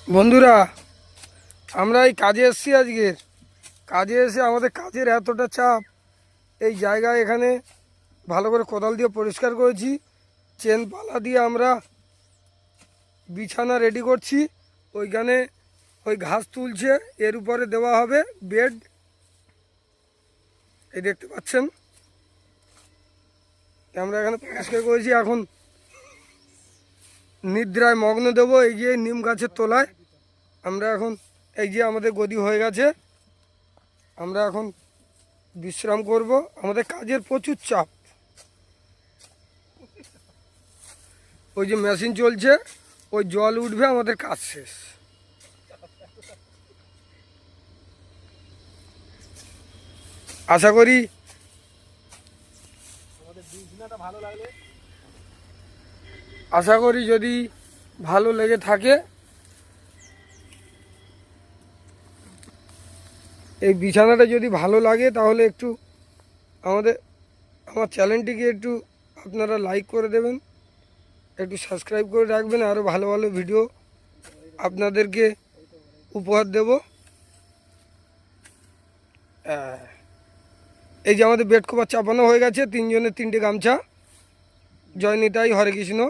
বন্ধুরা, আমরা এই কাজে এসেছি। আজকের কাজে এসে আমাদের কাজের এতটা চাপ, এই জায়গায় এখানে ভালো করে কোদাল দিয়ে পরিষ্কার করেছি। চেন পালা দিয়ে আমরা বিছানা রেডি করছি। ওইখানে ওই ঘাস তুলছে, এর উপরে দেওয়া হবে বেড। এই দেখতে পাচ্ছেন, আমরা এখানে পরিষ্কার করেছি। এখন নিদ্রায় মগ্ন দেবো। এই যে নিম গাছের তলায় আমরা এখন, এই যে আমাদের গদি হয়ে গেছে, আমরা এখন বিশ্রাম করব। আমাদের কাজের প্রচুর চাপ। ওই যে মেশিন চলছে, ওই জল উঠবে, আমাদের কাজ শেষ। আশা করি যদি ভালো লেগে থাকে, এই বিছানাটা যদি ভালো লাগে, তাহলে একটু আমার চ্যানেলটিকে একটু আপনারা লাইক করে দেবেন, একটু সাবস্ক্রাইব করে রাখবেন। আরও ভালো ভালো ভিডিও আপনাদেরকে উপহার দেব। এই যে আমাদের বেড কভার চাপানো হয়ে গেছে, তিনজনের তিনটে গামছা। জয় নিতাই, হরে কৃষ্ণ।